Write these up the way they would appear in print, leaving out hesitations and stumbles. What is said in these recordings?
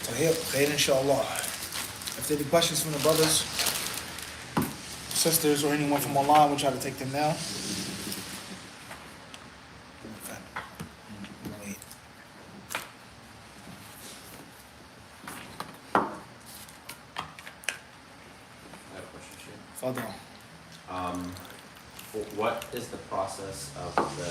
Khair, inshallah. If there are any questions from the brothers, sisters, or anyone from online, we'll try to take them now. Wait. I have a question, Sheikh. Fadal. What is the process of the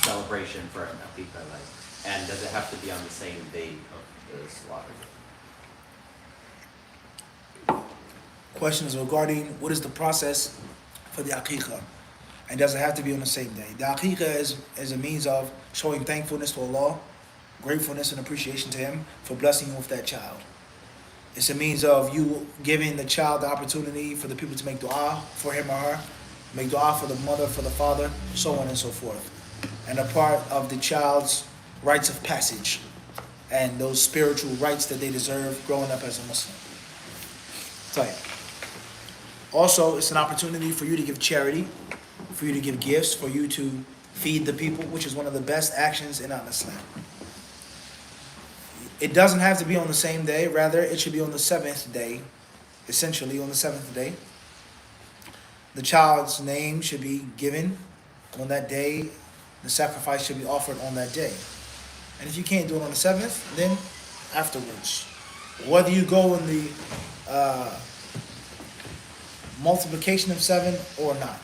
celebration for an Aqiqah like? And does it have to be on the same date of the slaughter? Question is regarding what is the process for the Aqiqah, and does it have to be on the same day? The Aqiqah is a means of showing thankfulness to Allah, gratefulness and appreciation to Him for blessing you with that child. It's a means of you giving the child the opportunity for the people to make dua for him or her, make dua for the mother, for the father, so on and so forth. And a part of the child's rites of passage and those spiritual rights that they deserve growing up as a Muslim. Right. Also, it's an opportunity for you to give charity, for you to give gifts, for you to feed the people, which is one of the best actions in Islam. It doesn't have to be on the same day, rather it should be on the 7th day, essentially on the 7th day. The child's name should be given on that day, the sacrifice should be offered on that day. And if you can't do it on the 7th, then afterwards. Whether you go in the multiplication of 7 or not.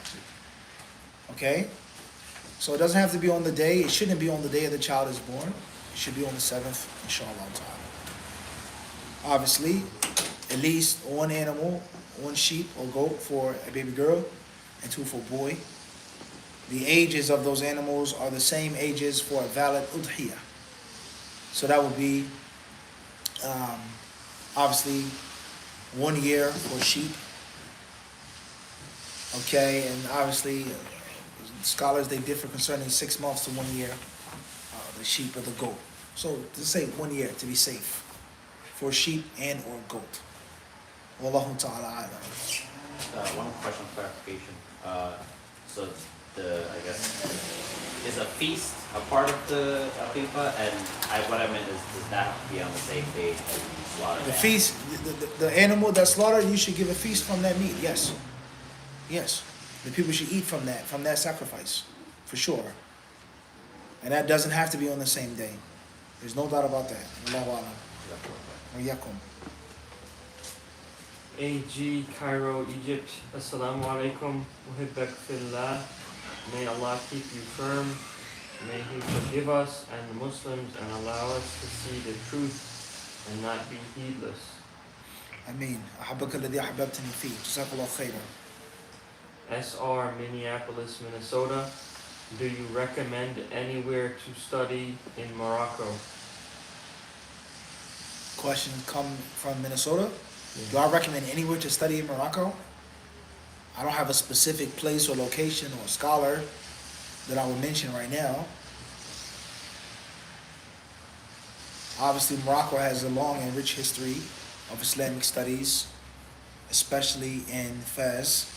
Okay? So it doesn't have to be on the day, it shouldn't be on the day the child is born. It should be on the 7th, inshallah ta'ala. Obviously, at least one animal, one sheep or goat for a baby girl, and 2 for a boy. The ages of those animals are the same ages for a valid udhiyah. So that would be, obviously, 1 year for sheep. Okay, and obviously, scholars, they differ concerning 6 months to 1 year. The sheep or the goat. So to say 1 year to be safe for sheep and or goat. Wallahu ta'ala a'lam. One question clarification. So I guess, is a feast a part of the Aqiqah? And what I meant is, does that have to be on the same day as you slaughter? The feast, the animal that's slaughtered, you should give a feast from that meat. Yes. Yes. The people should eat from that sacrifice, for sure. And that doesn't have to be on the same day. There's no doubt about that. Allahu a'lam. Wa yakum. AG, Cairo, Egypt. Assalamu alaikum. Muhibbak fillah. May Allah keep you firm. May He forgive us and the Muslims and allow us to see the truth and not be heedless. Ameen. Ahabbaka alladhi ahbabtani fi. Jazakallahu khairan. SR, Minneapolis, Minnesota. Do you recommend anywhere to study in Morocco? Question come from Minnesota. Do I recommend anywhere to study in Morocco? I don't have a specific place or location or scholar that I would mention right now. Obviously, Morocco has a long and rich history of Islamic studies, especially in Fez,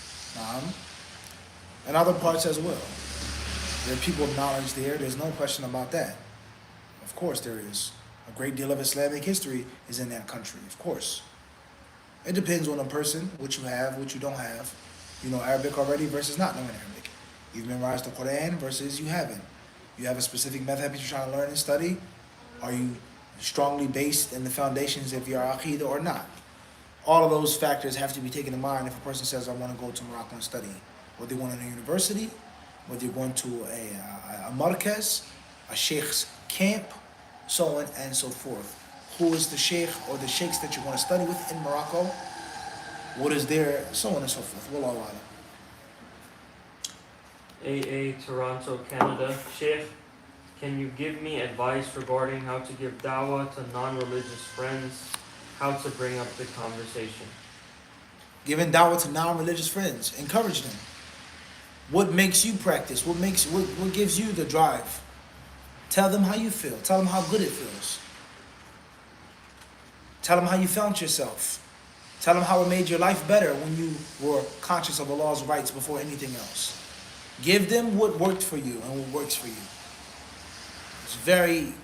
and other parts as well. There are people of knowledge there. There's no question about that. Of course there is. A great deal of Islamic history is in that country, of course. It depends on the person, what you have, what you don't have. You know Arabic already versus not knowing Arabic. You've memorized the Quran versus you haven't. You have a specific method that you're trying to learn and study. Are you strongly based in the foundations of your Aqiqah or not? All of those factors have to be taken in mind if a person says, I want to go to Morocco and study. Whether you're going to a university, whether you're going to a markaz, a sheikh's camp, so on and so forth. Who is the sheikh or the sheikhs that you want to study with in Morocco? What is there, so on and so forth. Wallahu a'lam. AA, Toronto, Canada. Sheikh, can you give me advice regarding how to give dawah to non-religious friends? How to bring up the conversation? Giving dawah to non-religious friends. Encourage them. What makes you practice? What gives you the drive? Tell them how you feel. Tell them how good it feels. Tell them how you found yourself. Tell them how it made your life better when you were conscious of Allah's rights before anything else. Give them what worked for you and what works for you. It's a very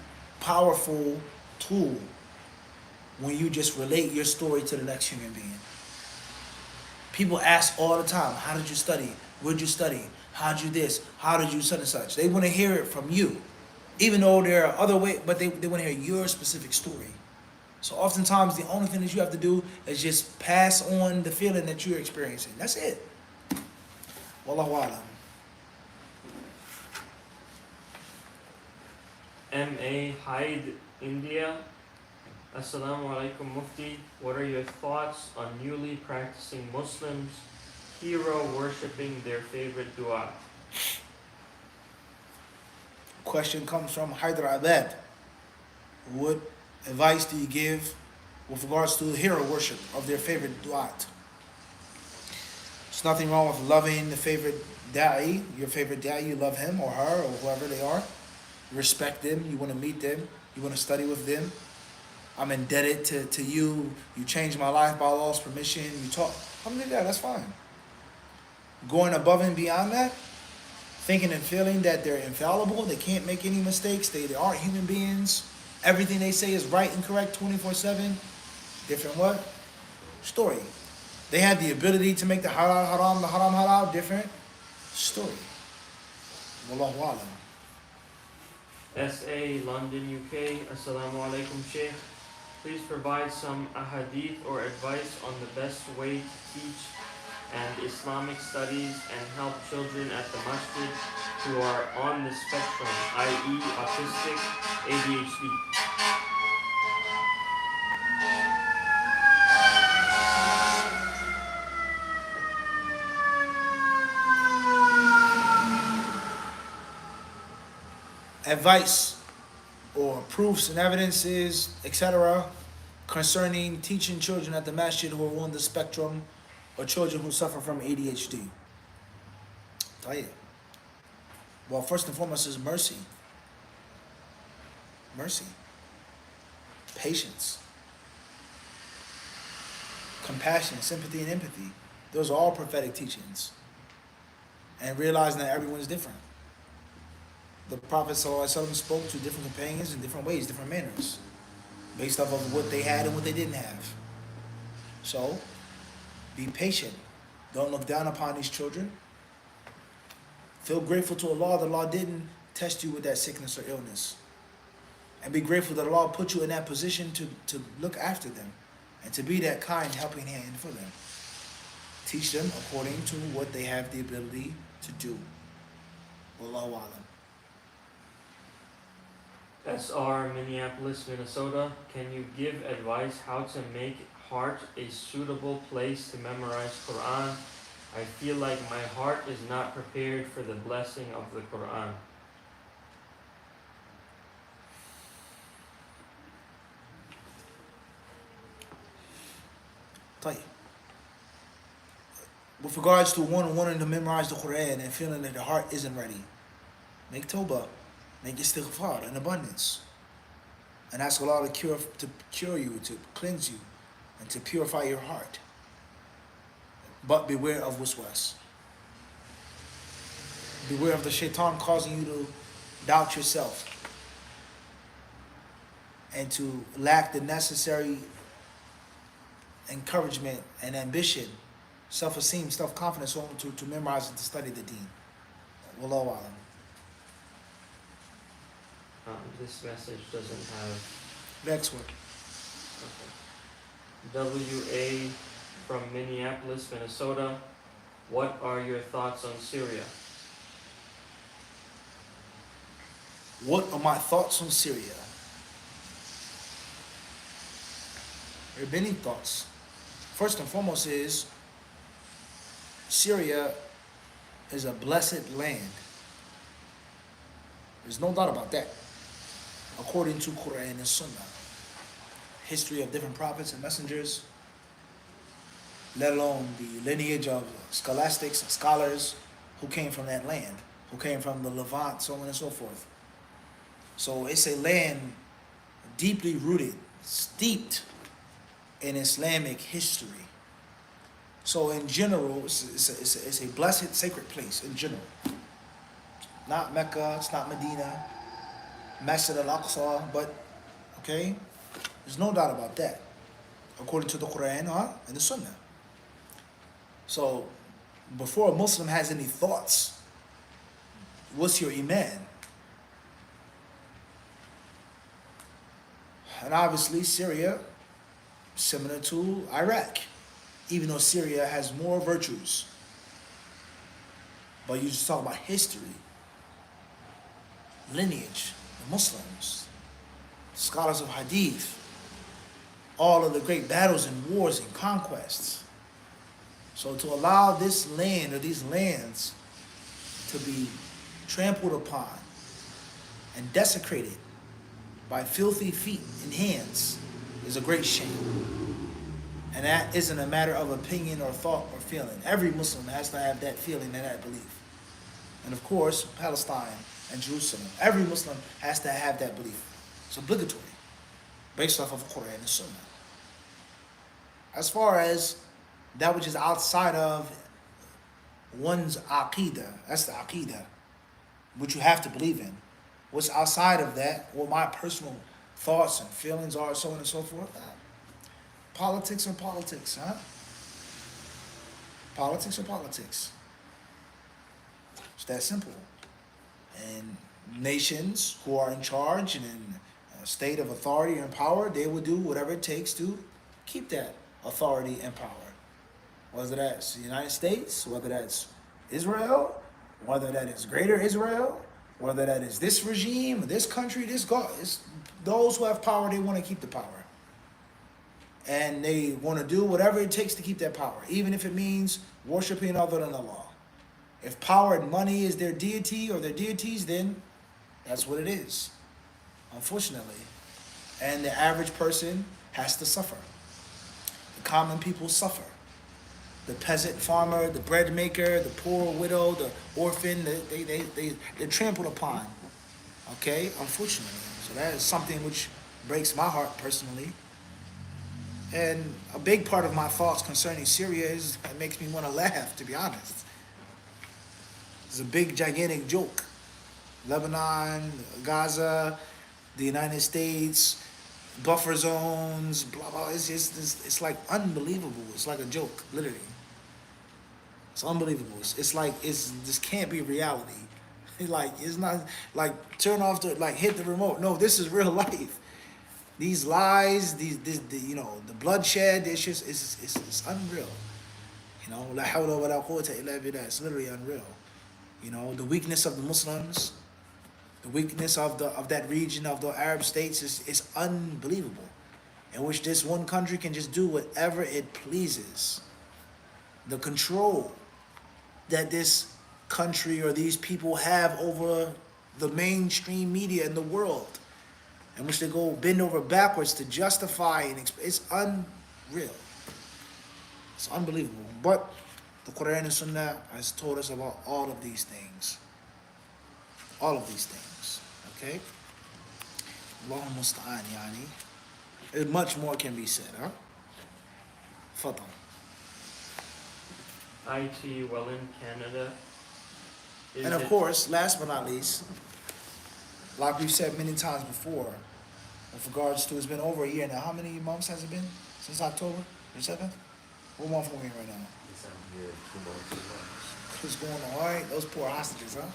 powerful tool when you just relate your story to the next human being. People ask all the time, how did you study? Where'd you study? How'd you this? How did you such and such? They want to hear it from you. Even though there are other ways, but they want to hear your specific story. So oftentimes the only thing that you have to do is just pass on the feeling that you're experiencing. That's it. Wallahu alam. M.A. Hyde, India. Assalamu alaikum Mufti. What are your thoughts on newly practicing Muslims hero worshipping their favorite dua? Question comes from Hyderabad. What advice do you give with regards to hero worship of their favorite du'at? There's nothing wrong with loving the favorite da'i, your favorite da'i. You love him or her or whoever they are. You respect them. You want to meet them. You want to study with them. I'm indebted to you. You changed my life by Allah's permission. You talk. Alhamdulillah, that's fine. Going above and beyond that, thinking and feeling that they're infallible, they can't make any mistakes, they aren't human beings, everything they say is right and correct 24/7, different what? Story. They have the ability to make the halal haram, the haram halal, different story. Wallahu alam. S.A. London, UK. Assalamu alaikum Sheikh. Please provide some ahadith or advice on the best way to teach and Islamic studies and help children at the masjid who are on the spectrum, i.e. autistic, ADHD. Advice or proofs and evidences, etc., concerning teaching children at the masjid who are on the spectrum or children who suffer from ADHD. Well, first and foremost is mercy. Mercy. Patience. Compassion, sympathy, and empathy. Those are all prophetic teachings. And realizing that everyone's different. The Prophet ﷺ spoke to different companions in different ways, different manners, based off of what they had and what they didn't have. So, be patient. Don't look down upon these children. Feel grateful to Allah that Allah didn't test you with that sickness or illness. And be grateful that Allah put you in that position to look after them and to be that kind helping hand for them. Teach them according to what they have the ability to do. Wallahu alam. S.R. Minneapolis, Minnesota. Can you give advice how to make heart a suitable place to memorize Quran? I feel like my heart is not prepared for the blessing of the Quran. With regards to one wanting to memorize the Quran and feeling that the heart isn't ready, make tawbah, make istighfar in abundance, and ask Allah to cure you, to cleanse you, and to purify your heart. But beware of waswas. Beware of the shaitan causing you to doubt yourself and to lack the necessary encouragement and ambition, self-esteem, self-confidence to memorize and to study the deen. Wallahu alam. This message doesn't have... Next one. Okay. W.A. from Minneapolis, Minnesota. What are your thoughts on Syria? What are my thoughts on Syria? There are many thoughts. First and foremost is Syria is a blessed land. There's no doubt about that. According to Quran and Sunnah. History of different prophets and messengers, let alone the lineage of scholastics and scholars who came from that land, who came from the Levant, so on and so forth. So it's a land deeply rooted, steeped in Islamic history. So in general, it's a blessed, sacred place in general. Not Mecca, it's not Medina, Masjid al-Aqsa, but, okay, there's no doubt about that. according to the Quran and the Sunnah. So, before a Muslim has any thoughts, what's your iman? And obviously, Syria, similar to Iraq, even though Syria has more virtues. But you just talk about history, lineage, the Muslims, scholars of Hadith, all of the great battles and wars and conquests. So to allow this land or these lands to be trampled upon and desecrated by filthy feet and hands is a great shame. And that isn't a matter of opinion or thought or feeling. Every Muslim has to have that feeling and that belief. And of course, Palestine and Jerusalem, every Muslim has to have that belief. It's obligatory, based off of Quran and Sunnah. As far as that which is outside of one's Aqiqah, that's the Aqiqah, which you have to believe in. What's outside of that, what my personal thoughts and feelings are, so on and so forth. Politics are politics, huh? Politics are politics. It's that simple. And nations who are in charge and in a state of authority and power, they will do whatever it takes to keep that authority and power. Whether that's the United States, whether that's Israel, whether that is Greater Israel, whether that is this regime, this country, this God, it's those who have power, they want to keep the power. And they want to do whatever it takes to keep that power, even if it means worshiping other than Allah. If power and money is their deity or their deities, then that's what it is, unfortunately. And the average person has to suffer. The common people suffer. The peasant farmer, the bread maker, the poor widow, the orphan, they're trampled upon. Okay, unfortunately. So that is something which breaks my heart personally. And a big part of my thoughts concerning Syria is, it makes me want to laugh, to be honest. It's a big, gigantic joke. Lebanon, Gaza, the United States, buffer zones, blah, blah. It's like unbelievable. It's like a joke, literally. It's unbelievable. It's like, this can't be reality. Like, it's not, like, turn off the, like, hit the remote. No, this is real life. These lies, the bloodshed, it's unreal. You know, la hawla wa la quwwata illa billah. It's literally unreal. You know, the weakness of the Muslims, the weakness of that region of the Arab states is unbelievable. In which this one country can just do whatever it pleases. The control that this country or these people have over the mainstream media in the world, in which they go bend over backwards to justify and it's unreal. It's unbelievable. But the Quran and Sunnah has told us about all of these things. All of these things. Okay? Allahu musta'an, yani. And much more can be said, huh? Fadal. IT well in Canada. And of course, last but not least, like we've said many times before, with regards to, it's been over a year now. How many months has it been? Since October? The 7th? What month are we in right now? December, 2 months. What's going on? All right, those poor hostages, huh?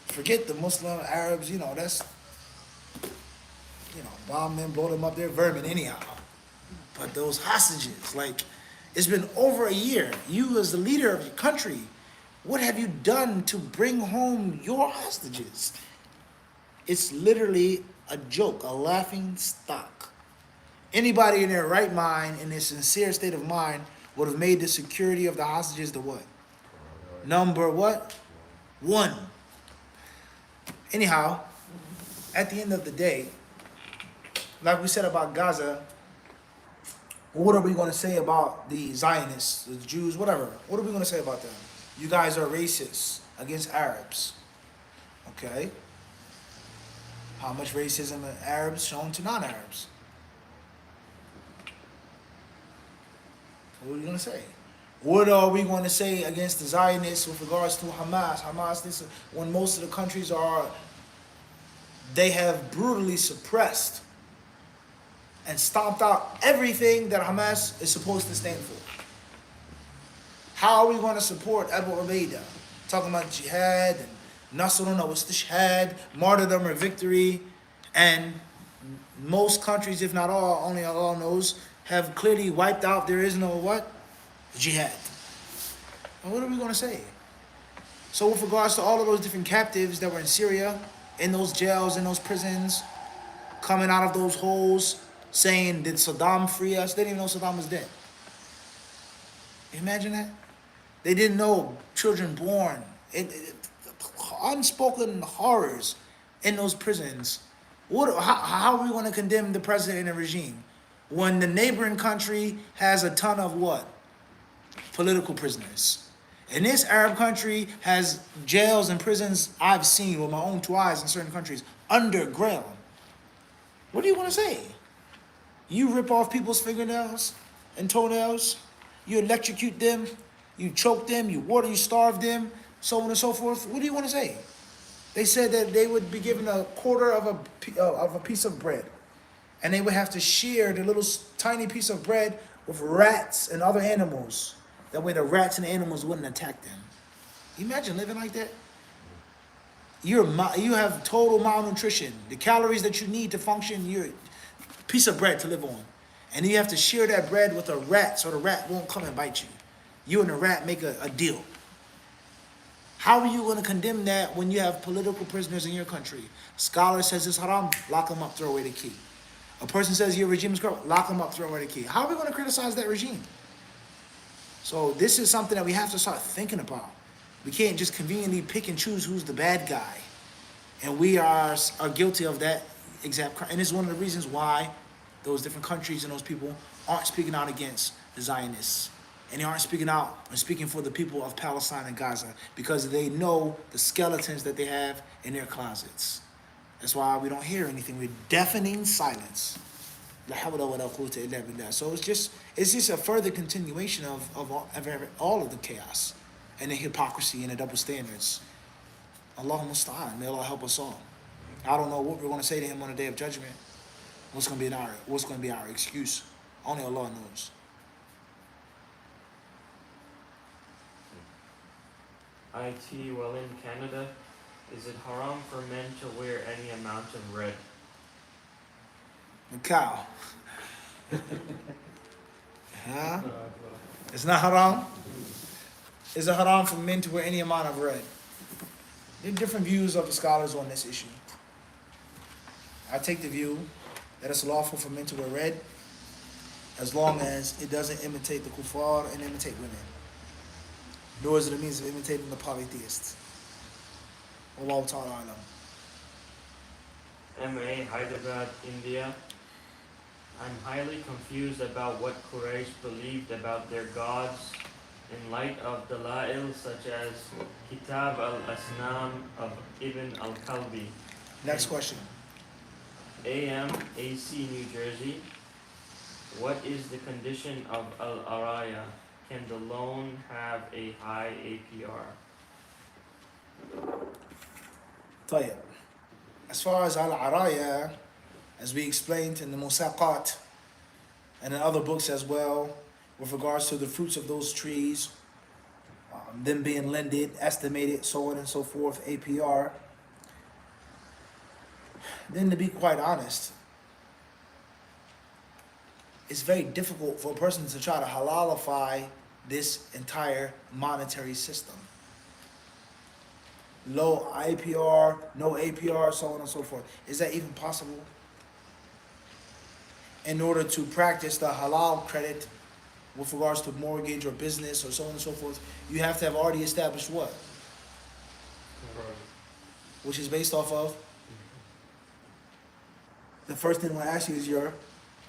Forget the Muslim, Arabs, you know, that's, you know, bomb them, blow them up, they're vermin anyhow. But those hostages, like, it's been over a year. You as the leader of your country, what have you done to bring home your hostages? It's literally a joke, a laughing stock. Anybody in their right mind, in their sincere state of mind, would have made the security of the hostages the what? Number what? 1. Anyhow, at the end of the day, like we said about Gaza, what are we going to say about the Zionists, the Jews, whatever? What are we going to say about them? You guys are racist against Arabs. Okay? How much racism are Arabs shown to non-Arabs? What are we going to say? What are we going to say against the Zionists with regards to Hamas? Hamas, this is when most of the countries are they have brutally suppressed and stomped out everything that Hamas is supposed to stand for. How are we going to support Abu Ubaidah? Talking about jihad and Nasrun wa istishhad, martyrdom or victory, and most countries, if not all, only Allah knows, have clearly wiped out. There is no what? Jihad. And what are we going to say? So with regards to all of those different captives that were in Syria, in those jails, in those prisons, coming out of those holes, saying, did Saddam free us? They didn't even know Saddam was dead. Imagine that. They didn't know children born. Unspoken horrors in those prisons. How are we going to condemn the president and the regime when the neighboring country has a ton of what? Political prisoners. And this Arab country has jails and prisons I've seen with my own two eyes in certain countries underground. What do you want to say? You rip off people's fingernails and toenails, you electrocute them, you choke them, you water, you starve them, so on and so forth. What do you want to say? They said that they would be given a quarter of a piece of bread, and they would have to share the little tiny piece of bread with rats and other animals. That way the rats and the animals wouldn't attack them. Imagine living like that. You have total malnutrition. The calories that you need to function, you're a piece of bread to live on. And you have to share that bread with a rat so the rat won't come and bite you. You and the rat make a deal. How are you going to condemn that when you have political prisoners in your country? A scholar says it's haram, lock them up, throw away the key. A person says your regime is corrupt, lock them up, throw away the key. How are we going to criticize that regime? So this is something that we have to start thinking about. We can't just conveniently pick and choose who's the bad guy. And we are guilty of that exact crime. And it's one of the reasons why those different countries and those people aren't speaking out against the Zionists. And they aren't speaking out and speaking for the people of Palestine and Gaza because they know the skeletons that they have in their closets. That's why we don't hear anything. We're deafening silence. So it's just a further continuation of all of the chaos and the hypocrisy and the double standards. Allahumma musta'an. May Allah help us all. I don't know what we're going to say to him on the day of judgment. What's going to be our excuse? Only Allah knows. IT, well, in Canada, is it haram for men to wear any amount of red? The cow. Huh? It's not haram? Is it haram for men to wear any amount of red? There are different views of the scholars on this issue. I take the view that it's lawful for men to wear red as long as it doesn't imitate the kuffar and imitate women. Nor is it a means of imitating the polytheists. Allahu ta'ala alam. MA, Hyderabad, India. I'm highly confused about what Quraysh believed about their gods in light of dalail such as Kitab al-Asnam of Ibn al-Kalbi. Next question. AM, AC, New Jersey. What is the condition of al-Araya? Can the loan have a high APR? طيب. As far as al-Araya, as we explained in the Musaqat and in other books as well, with regards to the fruits of those trees, them being lended, estimated, so on and so forth, APR, then to be quite honest, it's very difficult for a person to try to halalify this entire monetary system. Low APR, no APR, so on and so forth. Is that even possible? In order to practice the halal credit with regards to mortgage or business or so on and so forth, you have to have already established what? Which is based off of? The first thing I'm going to ask you is your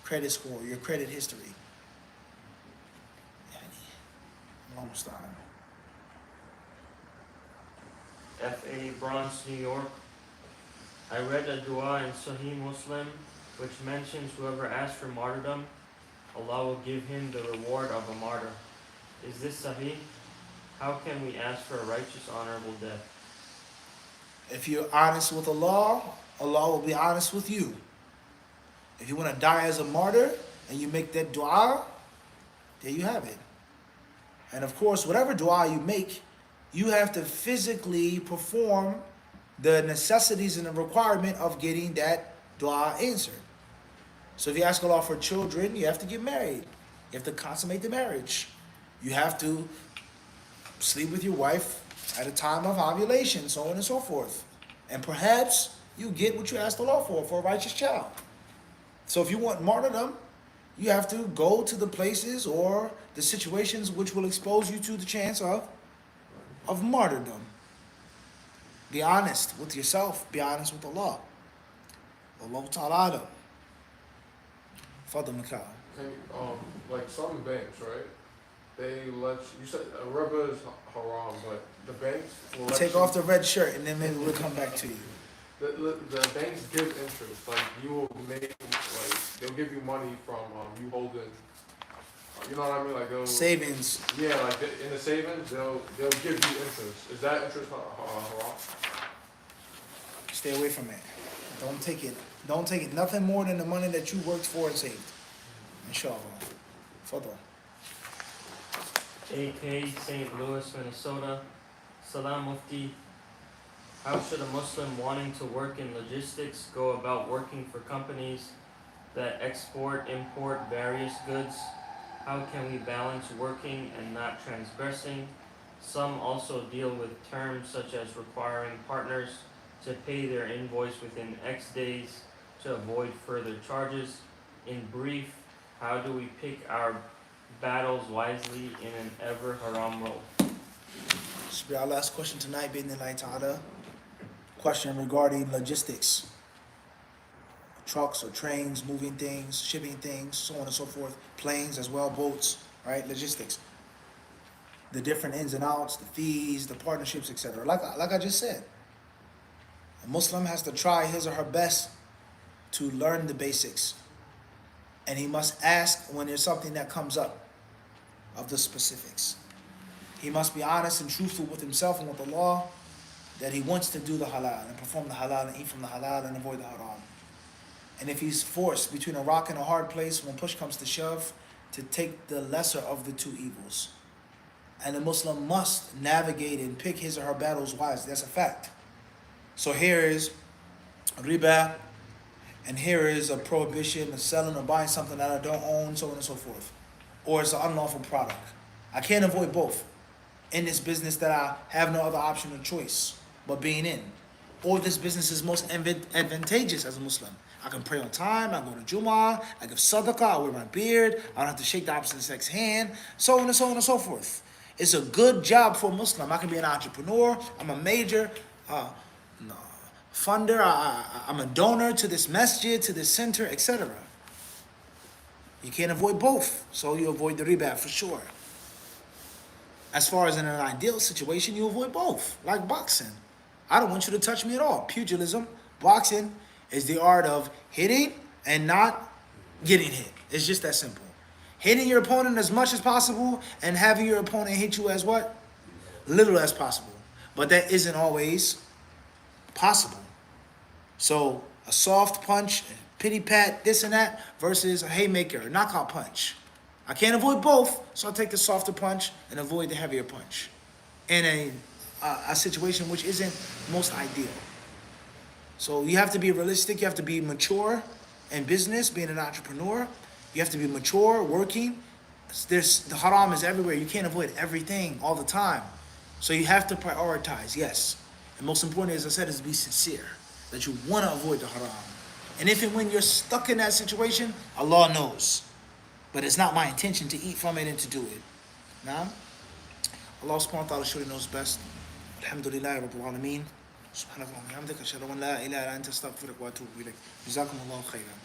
credit score, your credit history. Almost done. FA, Bronx, New York. I read a dua in Sahih Muslim which mentions whoever asks for martyrdom, Allah will give him the reward of a martyr. Is this Sahih? How can we ask for a righteous, honorable death? If you're honest with Allah, Allah will be honest with you. If you want to die as a martyr and you make that dua, there you have it. And of course, whatever dua you make, you have to physically perform the necessities and the requirement of getting that dua answered. So if you ask Allah for children, you have to get married. You have to consummate the marriage. You have to sleep with your wife at a time of ovulation, so on and so forth. And perhaps you get what you asked Allah for a righteous child. So if you want martyrdom, you have to go to the places or the situations which will expose you to the chance of martyrdom. Be honest with yourself. Be honest with Allah. Allah Ta'ala. Fadl Mikhail. Like some banks, right? They let you said riba is haram, but the banks will let Take you, off the red shirt and then maybe we'll come back to you. the banks give interest. Like you will make like they'll give you money from you holding. You know what I mean? Like they'll Savings. Yeah, like in the savings they'll give you interest. Is that interest haram? Stay away from it. Don't take it. Don't take it. Nothing more than the money that you worked for and saved. Inshallah. Fadl. AK, St. Louis, Minnesota. Salam Mufti. How should a Muslim wanting to work in logistics go about working for companies that export, import various goods? How can we balance working and not transgressing? Some also deal with terms such as requiring partners to pay their invoice within X days to avoid further charges. In brief, how do we pick our battles wisely in an ever haram world? This will be our last question tonight, Bidnillahi Ta'ala. Question regarding logistics. Trucks or trains, moving things, shipping things, so on and so forth. Planes as well, boats, right? Logistics. The different ins and outs, the fees, the partnerships, etc. Like I just said, a Muslim has to try his or her best to learn the basics. And he must ask when there's something that comes up of the specifics. He must be honest and truthful with himself and with Allah that he wants to do the halal and perform the halal and eat from the halal and avoid the haram. And if he's forced between a rock and a hard place, when push comes to shove, to take the lesser of the two evils. And the Muslim must navigate and pick his or her battles wisely. That's a fact. So here is riba, and here is a prohibition of selling or buying something that I don't own, so on and so forth. Or it's an unlawful product. I can't avoid both in this business that I have no other option or choice but being in. Or this business is most advantageous as a Muslim. I can pray on time, I go to Jummah, I give sadaqah, I wear my beard, I don't have to shake the opposite sex hand, so on and so on and so forth. It's a good job for a Muslim. I can be an entrepreneur, I'm a major funder, I'm a donor to this masjid, to this center, etc. You can't avoid both, so you avoid the riba for sure. As far as in an ideal situation, you avoid both, like boxing. I don't want you to touch me at all. Pugilism, boxing, is the art of hitting and not getting hit. It's just that simple. Hitting your opponent as much as possible and having your opponent hit you as what? Little as possible. But that isn't always possible. So a soft punch, pity pat, this and that, versus a haymaker, a knockout punch. I can't avoid both, so I'll take the softer punch and avoid the heavier punch in a situation which isn't most ideal. So you have to be realistic, you have to be mature in business, being an entrepreneur. You have to be mature, working. The haram is everywhere. You can't avoid everything all the time. So you have to prioritize, yes. And most importantly, as I said, is to be sincere, that you want to avoid the haram. And if and when you're stuck in that situation, Allah knows. But it's not my intention to eat from it and to do it. Now, Allah subhanahu wa ta'ala surely knows best. Alhamdulillah Rabbil Alameen. سبحانك اللهم وبحمدك أشهد أن لا إله إلا أنت أستغفرك وأتوب إليك جزاكم الله خيرا